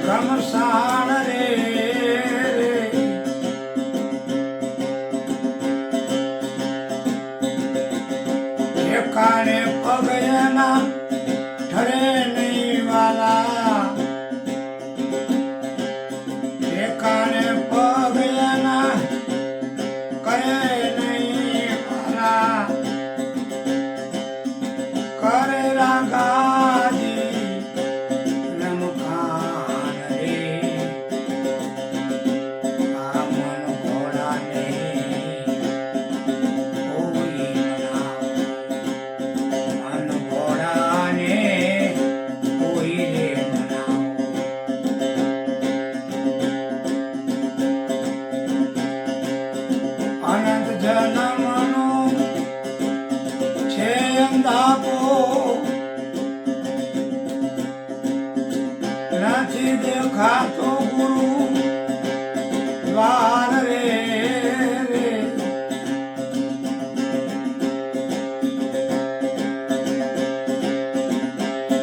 ઘમસાણ રે એકાને પગયના ઠરે નહીં વાલા એકાને પગયના કરે નહીં વાલા કરે રાગાજી રમખાન રે આ મન ઘોડાને કોઈ મનાવો મન ઘોડાને કોઈ રે મનાવો અનંત જન્મનો છે અંધાપો નથી દેખાતો ગુરુ દ્વાર રે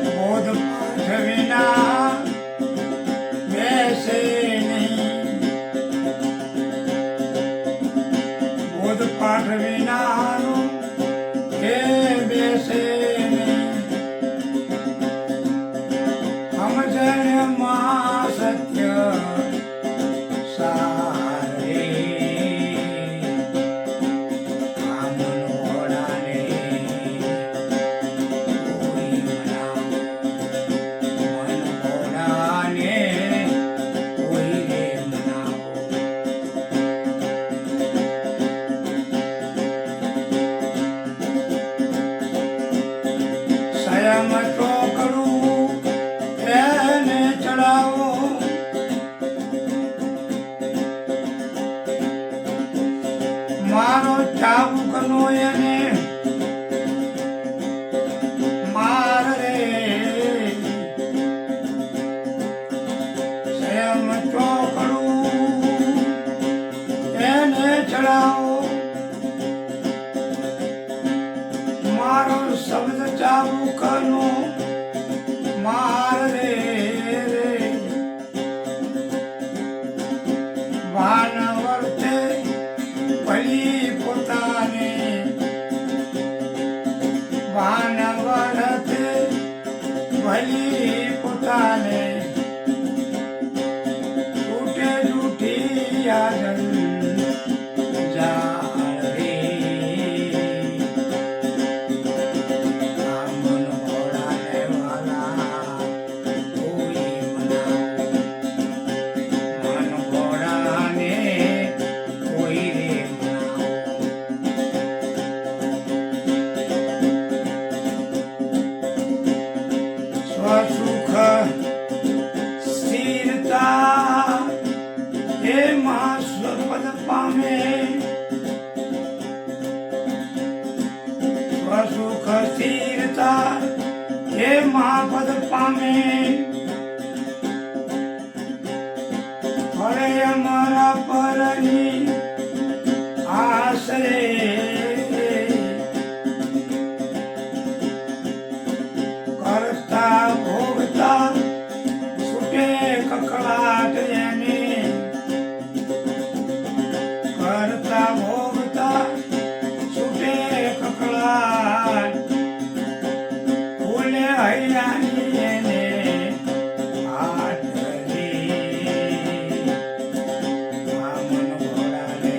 બોધ પાઠ વિના બેસે નહીં બોધ પાઠ વિનાનું કે બેસે નહીં સમજણમાં સત્ય સારે આ મન ઘોડાને કોઈ મનાવો મન ઘોડાને કોઈ રે મનાવો સંયમ તો કરું એને ચડાવો મારો ચાબુકનો એને માર રે સંયમ તો કરું એને ચડાવો મારો શબ્દ ચાબુકનો માર રે ભાન વર્તે ભલી પોતાને ભાન વર્તે ભલી પોતાને તૂટે જૂઠી યાદ જાળ રે આ મન ઘોડાને વાલા કોઈ મનાવો મન ઘોડાને કોઈ રે મનાવો સ્વસુખ સ્થિરતા એમાં સ્વપદ પામે સ્વસુખ સ્થિરતા એમાં પદ પામે ફળે અમારા પરની આશરે કરતા ભોગતા છૂટે કકળાટ એને કરતા ભોગતા છૂટે કકળાટ ફૂલે હૈયાની એને હાથ રે આ મન ઘોડાને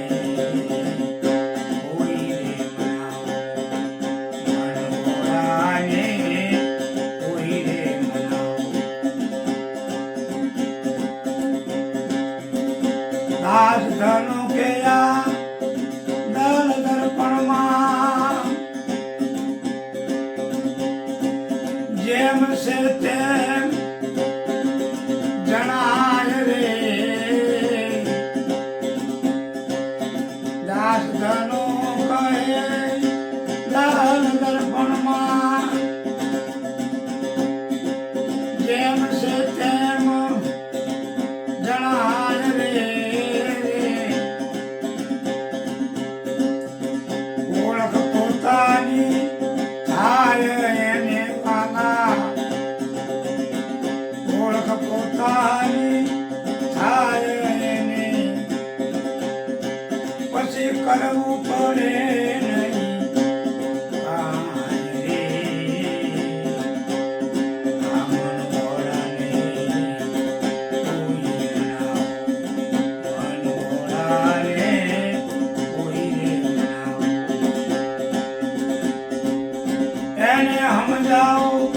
કોઈ રે મનાવો મન ઘોડાને કોઈ રે મનાવો દાસ ધનો કેયા દલ દર્પણમાં જેમ છે તેમ જણાય રે દાસ ધનો કહે દલ દર્પણમાં જેમ છે તેમ જણાય રે જાઓ